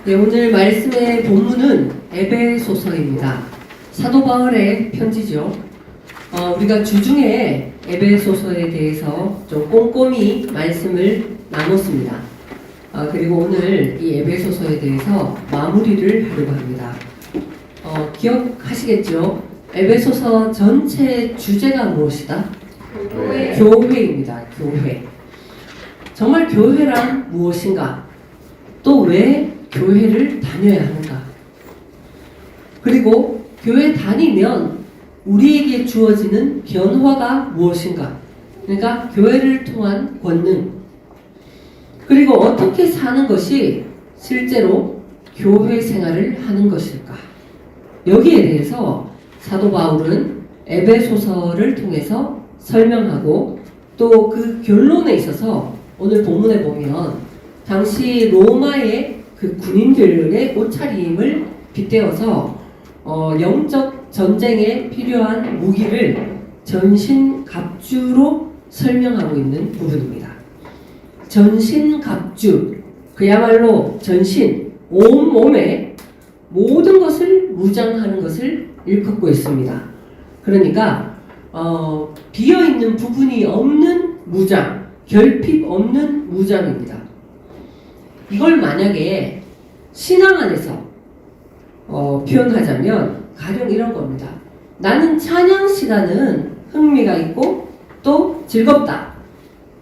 네, 오늘 말씀의 본문은 에베소서입니다. 사도 바울의 편지죠. 우리가 주중에 에베소서에 대해서 좀 꼼꼼히 말씀을 나눴습니다. 그리고 오늘 이 에베소서에 대해서 마무리를 하려고 합니다. 기억하시겠죠? 에베소서 전체 주제가 무엇이다? 교회입니다. 교회. 정말 교회란 무엇인가? 또 왜 교회를 다녀야 하는가? 그리고 교회 다니면 우리에게 주어지는 변화가 무엇인가? 그러니까 교회를 통한 권능. 그리고 어떻게 사는 것이 실제로 교회 생활을 하는 것일까? 여기에 대해서 사도 바울은 에베소서를 통해서 설명하고 또 그 결론에 있어서 오늘 본문에 보면 당시 로마의 그 군인들의 옷차림을 빗대어서 영적 전쟁에 필요한 무기를 전신갑주로 설명하고 있는 부분입니다. 전신갑주, 그야말로 전신, 온몸에 모든 것을 무장하는 것을 일컫고 있습니다. 그러니까 비어있는 부분이 없는 무장, 결핍 없는 무장입니다. 이걸 만약에 신앙 안에서 표현하자면 가령 이런 겁니다. 나는 찬양 시간은 흥미가 있고 또 즐겁다.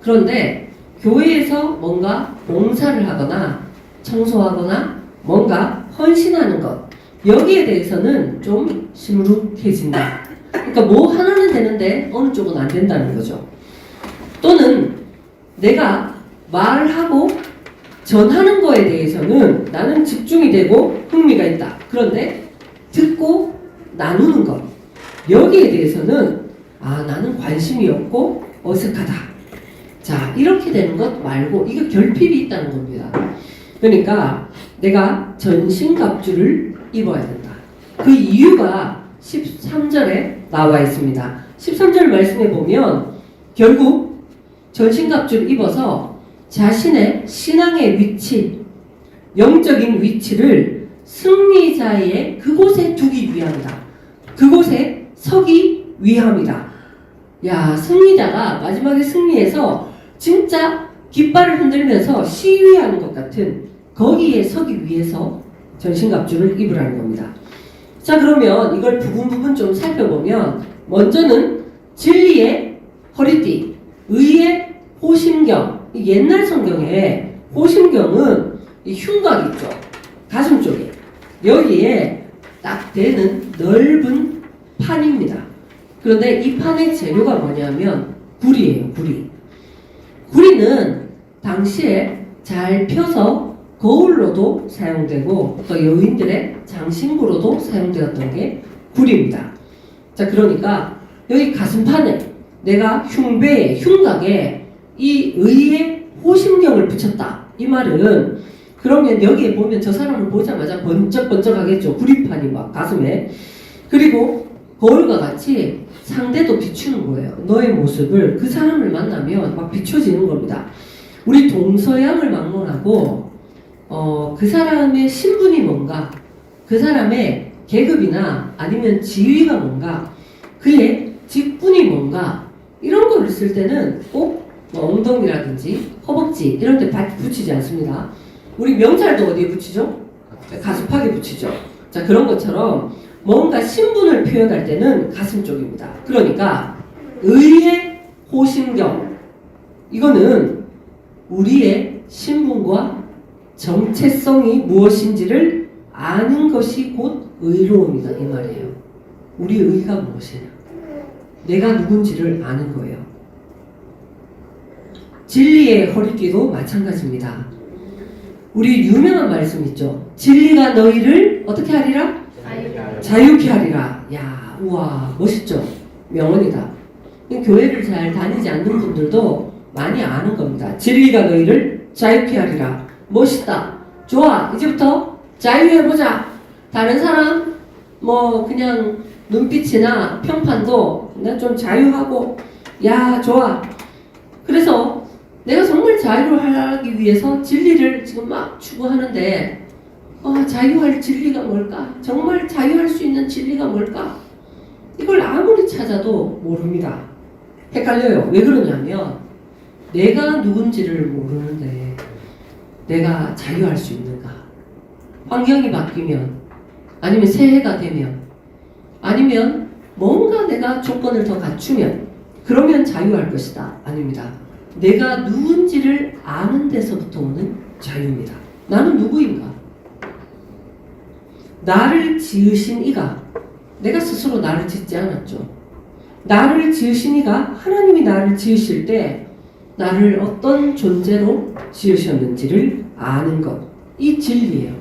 그런데 교회에서 뭔가 봉사를 하거나 청소하거나 뭔가 헌신하는 것, 여기에 대해서는 좀 시무룩해진다. 그러니까 뭐 하나는 되는데 어느 쪽은 안 된다는 거죠. 또는 내가 말하고 전하는 거에 대해서는 나는 집중이 되고 흥미가 있다. 그런데 듣고 나누는 것, 여기에 대해서는 나는 관심이 없고 어색하다. 자, 이렇게 되는 것 말고 이거 결핍이 있다는 겁니다. 그러니까 내가 전신갑주를 입어야 된다. 그 이유가 13절에 나와 있습니다. 13절 말씀에 보면 결국 전신갑주를 입어서 자신의 신앙의 위치, 영적인 위치를 승리자의 그곳에 두기 위함이다. 그곳에 서기 위함이다. 야, 승리자가 마지막에 승리해서 진짜 깃발을 흔들면서 시위하는 것 같은 거기에 서기 위해서 전신갑주를 입으라는 겁니다. 자, 그러면 이걸 부분 좀 살펴보면 먼저는 진리의 허리띠, 의의 호심경. 옛날 성경에 호심경은 이 흉곽 있죠. 가슴 쪽에. 여기에 딱 대는 넓은 판입니다. 그런데 이 판의 재료가 뭐냐면 구리예요. 구리. 구리는 당시에 잘 펴서 거울로도 사용되고 또 여인들의 장신구로도 사용되었던 게 구리입니다. 자, 그러니까 여기 가슴판에 내가 흉배에, 흉곽에 이 의의 호심경을 붙였다. 이 말은 그러면 여기에 보면 저 사람을 보자마자 번쩍번쩍 하겠죠. 구리판이 막 가슴에. 그리고 거울과 같이 상대도 비추는 거예요. 너의 모습을 그 사람을 만나면 막 비춰지는 겁니다. 우리 동서양을 막론하고 그 사람의 신분이 뭔가, 그 사람의 계급이나 아니면 지위가 뭔가, 그의 직분이 뭔가, 이런 걸 쓸 때는 꼭 엉덩이라든지 허벅지 이런 데 붙이지 않습니다. 우리 명찰도 어디에 붙이죠? 가슴팍에 붙이죠. 자, 그런 것처럼 뭔가 신분을 표현할 때는 가슴 쪽입니다. 그러니까 의의 호심경, 이거는 우리의 신분과 정체성이 무엇인지를 아는 것이 곧 의로움이다, 이 말이에요. 우리 의가 무엇이냐, 내가 누군지를 아는 거예요. 진리의 허리띠도 마찬가지입니다. 우리 유명한 말씀 있죠. 진리가 너희를 어떻게 하리라? 자유케 하리라. 야, 우와, 멋있죠? 명언이다. 교회를 잘 다니지 않는 분들도 많이 아는 겁니다. 진리가 너희를 자유케 하리라. 멋있다. 좋아. 이제부터 자유해보자. 다른 사람 그냥 눈빛이나 평판도 나 좀 자유하고, 야, 좋아. 그래서 내가 정말 자유를 하기 위해서 진리를 지금 막 추구하는데 자유할 진리가 뭘까? 정말 자유할 수 있는 진리가 뭘까? 이걸 아무리 찾아도 모릅니다. 헷갈려요. 왜 그러냐면 내가 누군지를 모르는데 내가 자유할 수 있는가? 환경이 바뀌면, 아니면 새해가 되면, 아니면 뭔가 내가 조건을 더 갖추면 그러면 자유할 것이다. 아닙니다. 내가 누군지를 아는 데서부터 오는 자유입니다. 나는 누구인가? 나를 지으신 이가, 내가 스스로 나를 짓지 않았죠. 나를 지으신 이가, 하나님이 나를 지으실 때 나를 어떤 존재로 지으셨는지를 아는 것, 이 진리예요.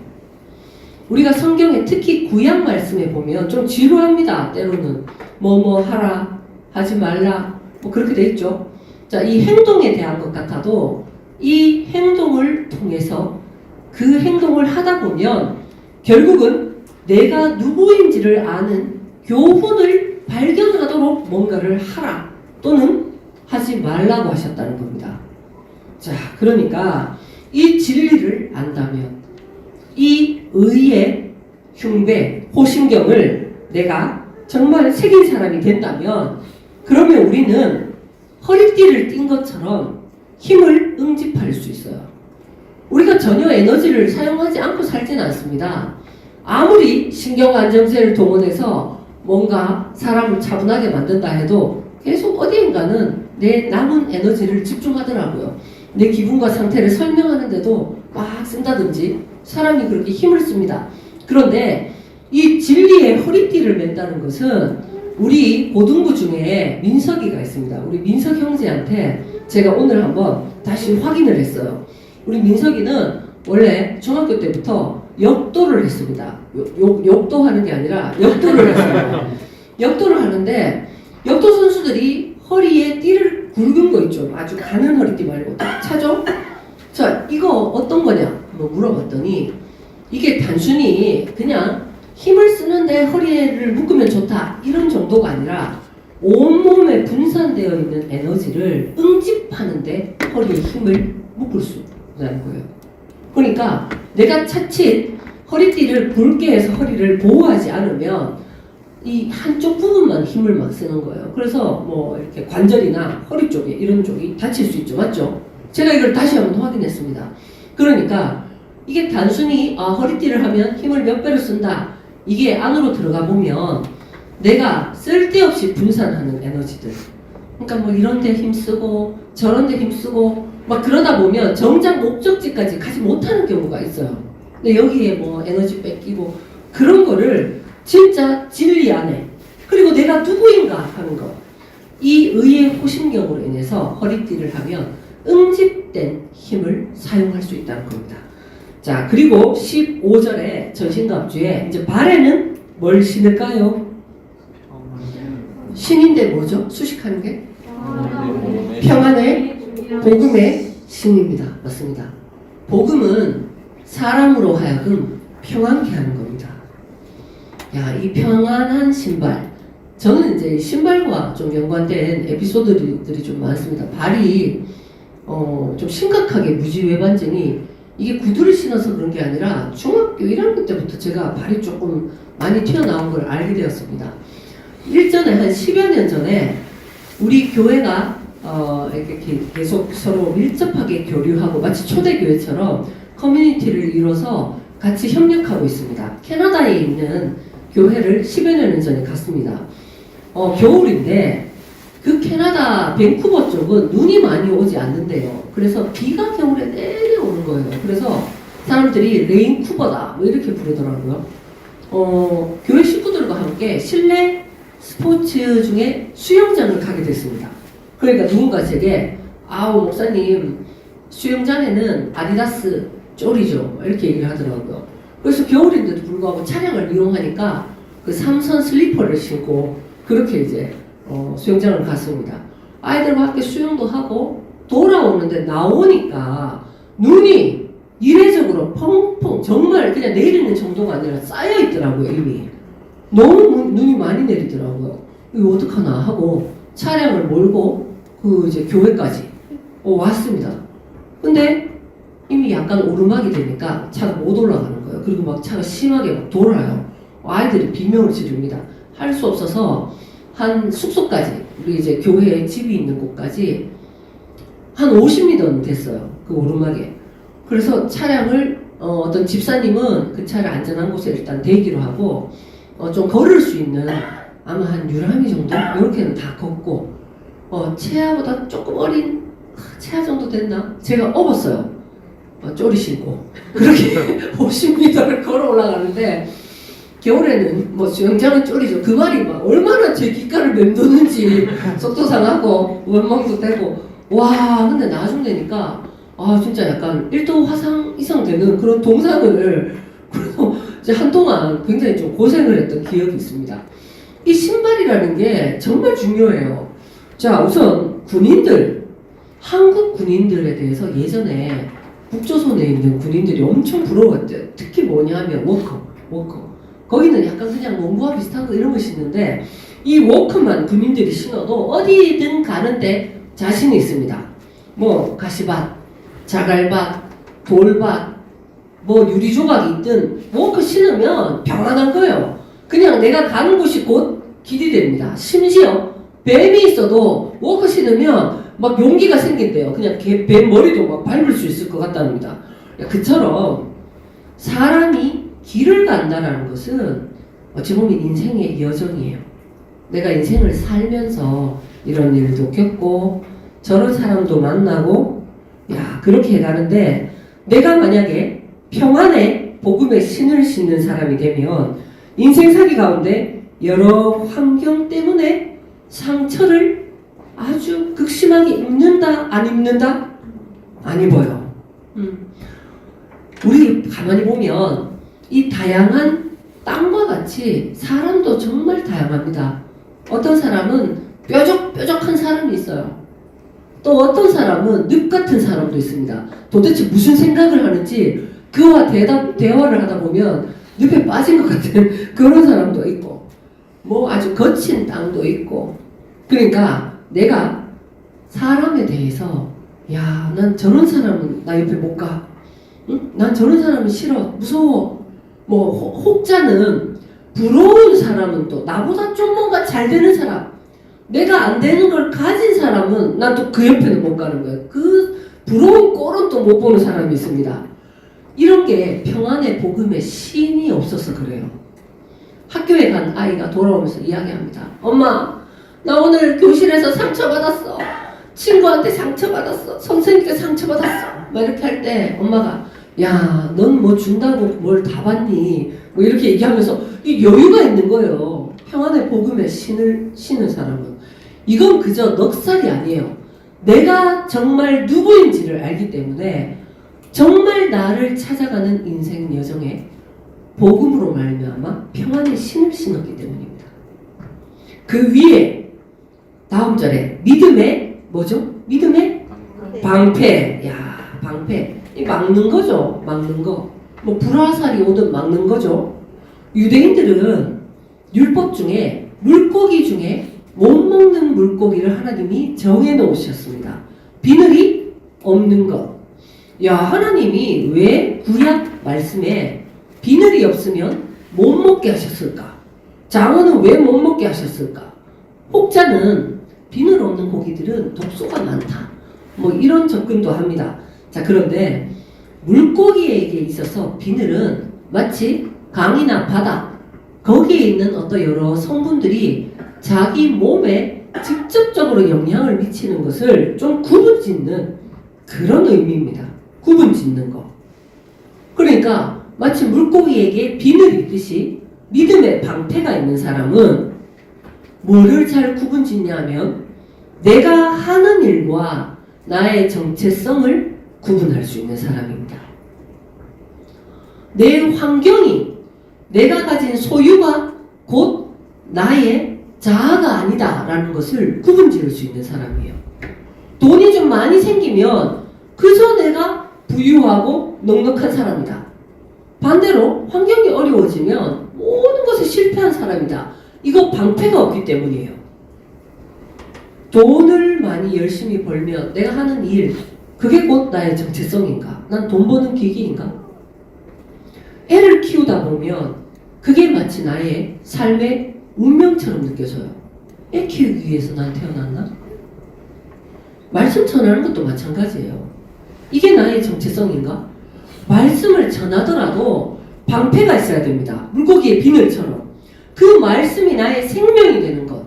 우리가 성경에 특히 구약 말씀에 보면 좀 지루합니다. 때로는 뭐뭐 하라, 하지 말라, 뭐 그렇게 돼 있죠. 자, 이 행동에 대한 것 같아도 이 행동을 통해서 그 행동을 하다 보면 결국은 내가 누구인지를 아는 교훈을 발견하도록 뭔가를 하라 또는 하지 말라고 하셨다는 겁니다. 자, 그러니까 이 진리를 안다면 이 의의 흉배, 호심경을 내가 정말 새긴 사람이 된다면 그러면 우리는 허리띠를 띈 것처럼 힘을 응집할 수 있어요. 우리가 전혀 에너지를 사용하지 않고 살지는 않습니다. 아무리 신경안정제를 동원해서 뭔가 사람을 차분하게 만든다 해도 계속 어디인가는 내 남은 에너지를 집중하더라고요. 내 기분과 상태를 설명하는데도 막 쓴다든지 사람이 그렇게 힘을 씁니다. 그런데 이 진리의 허리띠를 맨다는 것은 우리 고등부 중에 민석이가 있습니다. 우리 민석 형제한테 제가 오늘 한번 다시 확인을 했어요. 우리 민석이는 원래 중학교 때부터 역도를 했습니다. 욕도하는 게 아니라 역도를 했어요. 역도를 하는데 역도 선수들이 허리에 띠를 굵은 거 있죠. 아주 가는 허리띠 말고 딱 차죠? 자, 이거 어떤 거냐? 뭐 물어봤더니 이게 단순히 그냥 힘을 쓰는데 허리를 묶으면 좋다 이런 정도가 아니라 온몸에 분산되어 있는 에너지를 응집하는데 허리에 힘을 묶을 수 있다는 거예요. 그러니까 내가 차칫 허리띠를 굵게 해서 허리를 보호하지 않으면 이 한쪽 부분만 힘을 막 쓰는 거예요. 그래서 뭐 이렇게 관절이나 허리 쪽에 이런 쪽이 다칠 수 있죠. 맞죠? 제가 이걸 다시 한번 확인했습니다. 그러니까 이게 단순히 허리띠를 하면 힘을 몇 배로 쓴다. 이게 안으로 들어가 보면 내가 쓸데없이 분산하는 에너지들, 그러니까 뭐 이런 데 힘쓰고 저런 데 힘쓰고 막 그러다 보면 정작 목적지까지 가지 못하는 경우가 있어요. 근데 여기에 뭐 에너지 뺏기고 그런 거를 진짜 진리 안에, 그리고 내가 누구인가 하는 거, 이 의의 호심경으로 인해서 허리띠를 하면 응집된 힘을 사용할 수 있다는 겁니다. 자, 그리고 15절에 전신갑주에 이제 발에는 뭘 신을까요? 신인데 뭐죠? 수식하는 게? 평안의 복음의 신입니다. 맞습니다. 복음은 사람으로 하여금 평안케 하는 겁니다. 야, 이 평안한 신발. 저는 이제 신발과 좀 연관된 에피소드들이 좀 많습니다. 발이 좀 심각하게 무지외반증이, 이게 구두를 신어서 그런 게 아니라 중학교 1학년 때부터 제가 발이 조금 많이 튀어나온 걸 알게 되었습니다. 일전에 한 10여 년 전에 우리 교회가 이렇게 계속 서로 밀접하게 교류하고 마치 초대교회처럼 커뮤니티를 이뤄서 같이 협력하고 있습니다. 캐나다에 있는 교회를 10여 년 전에 갔습니다. 겨울인데 그 캐나다 밴쿠버 쪽은 눈이 많이 오지 않는데요. 그래서 비가 겨울에 내려오는 거예요. 그래서 사람들이 레인쿠버다 뭐 이렇게 부르더라고요. 교회 식구들과 함께 실내 스포츠 중에 수영장을 가게 됐습니다. 그러니까 누군가 제게 목사님 수영장에는 아디다스 쫄이죠 이렇게 얘기를 하더라고요. 그래서 겨울인데도 불구하고 차량을 이용하니까 그 3선 슬리퍼를 신고 그렇게 이제 수영장을 갔습니다. 아이들과 함께 수영도 하고 돌아오는데 나오니까 눈이 이례적으로 펑펑 정말 그냥 내리는 정도가 아니라 쌓여 있더라고요. 이미 너무 눈이 많이 내리더라고요. 이거 어떡하나 하고 차량을 몰고 그 이제 교회까지 왔습니다. 근데 이미 약간 오르막이 되니까 차가 못 올라가는 거예요. 거예요. 그리고 막 차가 심하게 막 돌아요. 아이들이 비명을 지릅니다. 할 수 없어서 한 숙소까지, 우리 이제 교회에 집이 있는 곳까지 한 50m는 됐어요. 그 오르막에. 그래서 차량을 어떤 집사님은 그 차를 안전한 곳에 일단 대기로 하고 좀 걸을 수 있는 아마 한 유람이 정도 이렇게는 다 걷고 채아보다 조금 어린 채아 정도 됐나? 제가 업었어요. 쪼리 신고 그렇게 50m를 걸어 올라가는데 겨울에는 뭐 수영장은 쪼리죠. 그 말이 막 얼마나 제 귓가를 맴도는지 속도 상하고 원망도 되고 와 근데 나중 되니까 진짜 약간 1도 화상 이상 되는 그런 동상을 그래서 이제 한동안 굉장히 좀 고생을 했던 기억이 있습니다. 이 신발이라는 게 정말 중요해요. 자 우선 군인들 한국 군인들에 대해서 예전에 북조선에 있는 군인들이 엄청 부러웠대요. 특히 뭐냐 하면 워커 거기는 약간 그냥 농구와 비슷한 거 이런 거 신는데 이 워크만 군인들이 신어도 어디든 가는데 자신이 있습니다. 뭐 가시밭, 자갈밭, 돌밭, 뭐 유리조각이 있든 워크 신으면 평안한 거예요. 그냥 내가 가는 곳이 곧 길이 됩니다. 심지어 뱀이 있어도 워크 신으면 막 용기가 생긴대요. 그냥 뱀 머리도 막 밟을 수 있을 것 같답니다. 그처럼 사람이 길을 간다라는 것은 어찌 보면 인생의 여정이에요. 내가 인생을 살면서 이런 일도 겪고 저런 사람도 만나고 그렇게 해가는데 내가 만약에 평안의 복음의 신을 신는 사람이 되면 인생 사기 가운데 여러 환경 때문에 상처를 아주 극심하게 입는다? 안 입는다? 안 입어요. 우리 가만히 보면 이 다양한 땅과 같이 사람도 정말 다양합니다. 어떤 사람은 뾰족뾰족한 사람이 있어요. 또 어떤 사람은 늪 같은 사람도 있습니다. 도대체 무슨 생각을 하는지 그와 대화를 하다 보면 늪에 빠진 것 같은 그런 사람도 있고 뭐 아주 거친 땅도 있고 그러니까 내가 사람에 대해서 난 저런 사람은 나 옆에 못 가. 응? 난 저런 사람은 싫어. 무서워. 뭐 혹자는 부러운 사람은 또 나보다 좀 뭔가 잘 되는 사람 내가 안 되는 걸 가진 사람은 난 또 그 옆에는 못 가는 거예요. 그 부러운 꼴은 또 못 보는 사람이 있습니다. 이런 게 평안의 복음에 신이 없어서 그래요. 학교에 간 아이가 돌아오면서 이야기합니다. 엄마 나 오늘 교실에서 상처받았어. 친구한테 상처받았어. 선생님께 상처받았어. 막 이렇게 할 때 엄마가 넌 뭐 준다고 뭘 다 받니? 뭐 이렇게 얘기하면서 이 여유가 있는 거예요. 평안의 복음에 신을 신은 사람은. 이건 그저 넉살이 아니에요. 내가 정말 누구인지를 알기 때문에 정말 나를 찾아가는 인생 여정에 복음으로 말미암아 평안의 신을 신었기 때문입니다. 그 위에 다음 절에 믿음의 뭐죠? 믿음의 방패. 방패. 이 막는 거죠. 막는 거. 뭐 불화살이 오든 막는 거죠. 유대인들은 율법 중에 물고기 중에 못 먹는 물고기를 하나님이 정해 놓으셨습니다. 비늘이 없는 것. 하나님이 왜 구약 말씀에 비늘이 없으면 못 먹게 하셨을까? 장어는 왜 못 먹게 하셨을까? 혹자는 비늘 없는 고기들은 독소가 많다. 뭐 이런 접근도 합니다. 자, 그런데 물고기에게 있어서 비늘은 마치 강이나 바다 거기에 있는 어떤 여러 성분들이 자기 몸에 직접적으로 영향을 미치는 것을 좀 구분짓는 그런 의미입니다. 구분짓는 거. 그러니까 마치 물고기에게 비늘이 있듯이 믿음의 방패가 있는 사람은 뭐를 잘 구분짓냐면 내가 하는 일과 나의 정체성을 구분할 수 있는 사람입니다. 내 환경이 내가 가진 소유가 곧 나의 자아가 아니다 라는 것을 구분 지을 수 있는 사람이에요. 돈이 좀 많이 생기면 그저 내가 부유하고 넉넉한 사람이다. 반대로 환경이 어려워지면 모든 것에 실패한 사람이다. 이거 방패가 없기 때문이에요. 돈을 많이 열심히 벌면 내가 하는 일 그게 곧 나의 정체성인가? 난 돈 버는 기기인가? 애를 키우다 보면 그게 마치 나의 삶의 운명처럼 느껴져요. 애 키우기 위해서 난 태어났나? 말씀 전하는 것도 마찬가지예요. 이게 나의 정체성인가? 말씀을 전하더라도 방패가 있어야 됩니다. 물고기의 비늘처럼. 그 말씀이 나의 생명이 되는 것.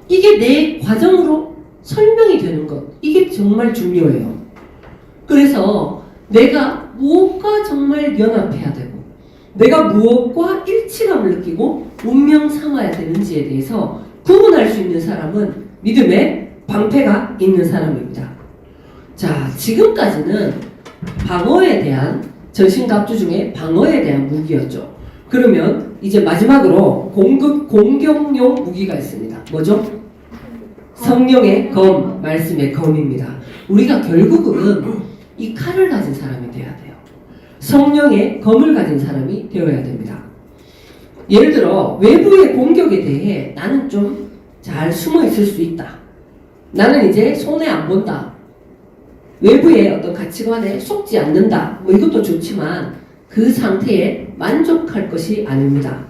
이게 내 과정으로 설명이 되는 것. 이게 정말 중요해요. 그래서 내가 무엇과 정말 연합해야 되고 내가 무엇과 일치감을 느끼고 운명 삼아야 되는지에 대해서 구분할 수 있는 사람은 믿음의 방패가 있는 사람입니다. 자, 지금까지는 방어에 대한 전신갑주 중에 방어에 대한 무기였죠. 그러면 이제 마지막으로 공격용 무기가 있습니다. 뭐죠? 성령의 검, 말씀의 검입니다. 우리가 결국은 이 칼을 가진 사람이 되어야 돼요. 성령의 검을 가진 사람이 되어야 됩니다. 예를 들어 외부의 공격에 대해 나는 좀 잘 숨어 있을 수 있다. 나는 이제 손해 안 본다. 외부의 어떤 가치관에 속지 않는다. 뭐 이것도 좋지만 그 상태에 만족할 것이 아닙니다.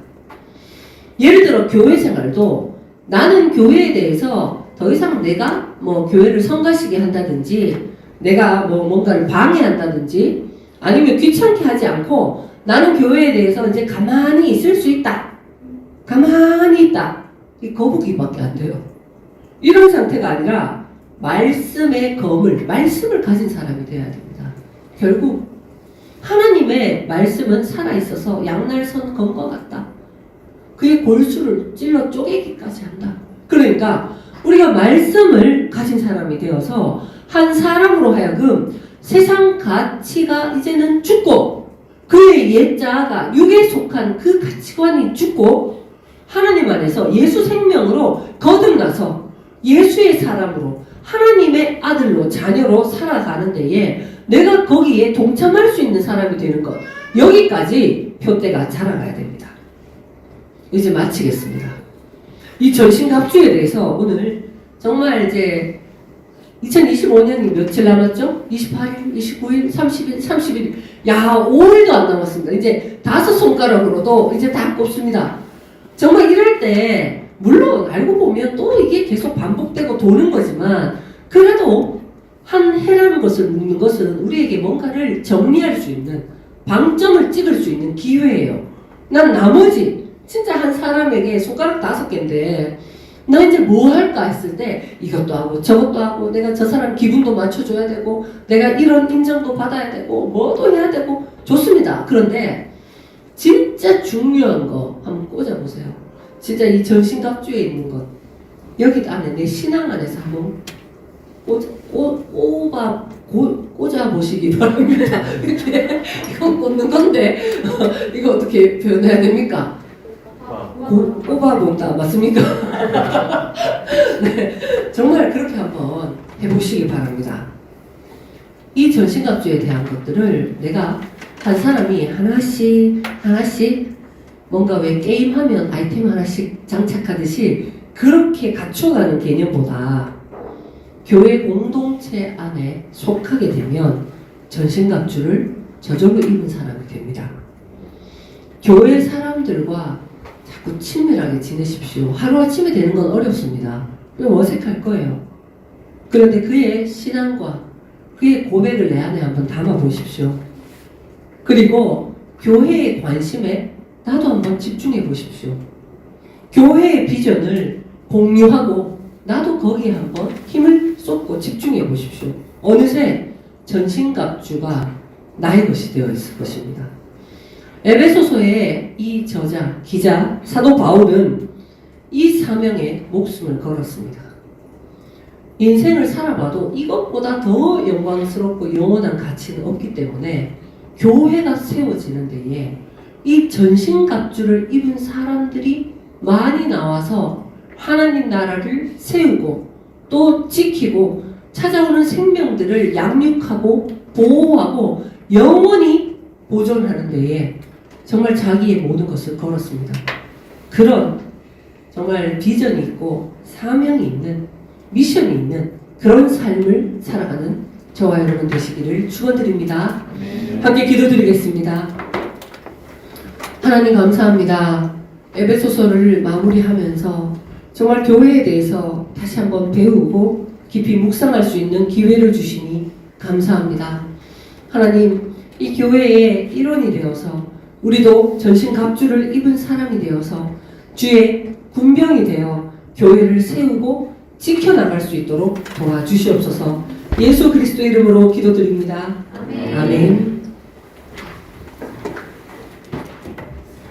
예를 들어 교회 생활도 나는 교회에 대해서 더 이상 내가 뭐 교회를 성가시게 한다든지 내가 뭐 뭔가를 방해한다든지 아니면 귀찮게 하지 않고 나는 교회에 대해서 이제 가만히 있을 수 있다. 가만히 있다. 이 거북이밖에 안 돼요. 이런 상태가 아니라 말씀의 검을, 말씀을 가진 사람이 되어야 됩니다. 결국 하나님의 말씀은 살아있어서 양날선 검과 같다. 그의 골수를 찔러 쪼개기까지 한다. 그러니까 우리가 말씀을 가진 사람이 되어서 한 사람으로 하여금 세상 가치가 이제는 죽고 그의 옛자아가 육에 속한 그 가치관이 죽고 하나님 안에서 예수 생명으로 거듭나서 예수의 사람으로 하나님의 아들로 자녀로 살아가는 데에 내가 거기에 동참할 수 있는 사람이 되는 것, 여기까지 표대가 자라가야 됩니다. 이제 마치겠습니다. 이 전신갑주에 대해서 오늘 정말 이제 2025년이 며칠 남았죠? 28일, 29일, 30일, 31일. 야, 5일도 안 남았습니다. 이제 5손가락으로도 이제 다 꼽습니다. 정말 이럴 때 물론 알고 보면 또 이게 계속 반복되고 도는 거지만 그래도 한 해라는 것을 묻는 것은 우리에게 뭔가를 정리할 수 있는 방점을 찍을 수 있는 기회예요. 난 나머지 진짜 한 사람에게 손가락 5개인데 나 이제 뭐 할까 했을 때 이것도 하고 저것도 하고 내가 저 사람 기분도 맞춰줘야 되고 내가 이런 인정도 받아야 되고 뭐도 해야 되고 좋습니다. 그런데 진짜 중요한 거 한번 꽂아보세요. 진짜 이 전신갑주에 있는 것 여기 안에 내 신앙 안에서 한번 꽂아보시기 바랍니다. 이렇게 이건 꽂는 건데 이거 어떻게 표현해야 됩니까? 꼽아본다 맞습니까? 네, 정말 그렇게 한번 해보시기 바랍니다. 이 전신갑주에 대한 것들을 내가 한 사람이 하나씩 뭔가 왜 게임하면 아이템 하나씩 장착하듯이 그렇게 갖춰가는 개념보다 교회 공동체 안에 속하게 되면 전신갑주를 저절로 입은 사람이 됩니다. 교회 사람들과 자꾸 친밀하게 지내십시오. 하루아침에 되는 건 어렵습니다. 어색할 거예요. 그런데 그의 신앙과 그의 고백을 내 안에 한번 담아보십시오. 그리고 교회의 관심에 나도 한번 집중해 보십시오. 교회의 비전을 공유하고 나도 거기에 한번 힘을 쏟고 집중해 보십시오. 어느새 전신갑주가 나의 것이 되어 있을 것입니다. 에베소서의 이 저자, 기자, 사도 바울은 이 사명에 목숨을 걸었습니다. 인생을 살아봐도 이것보다 더 영광스럽고 영원한 가치는 없기 때문에 교회가 세워지는 데에 이 전신갑주를 입은 사람들이 많이 나와서 하나님 나라를 세우고 또 지키고 찾아오는 생명들을 양육하고 보호하고 영원히 보존하는 데에 정말 자기의 모든 것을 걸었습니다. 그런 정말 비전이 있고 사명이 있는 미션이 있는 그런 삶을 살아가는 저와 여러분 되시기를 축원드립니다. 함께 기도드리겠습니다. 하나님 감사합니다. 에베소서를 마무리하면서 정말 교회에 대해서 다시 한번 배우고 깊이 묵상할 수 있는 기회를 주시니 감사합니다. 하나님, 이 교회의 일원이 되어서 우리도 전신갑주를 입은 사람이 되어서 주의 군병이 되어 교회를 세우고 지켜나갈 수 있도록 도와주시옵소서. 예수 그리스도 이름으로 기도드립니다. 아멘.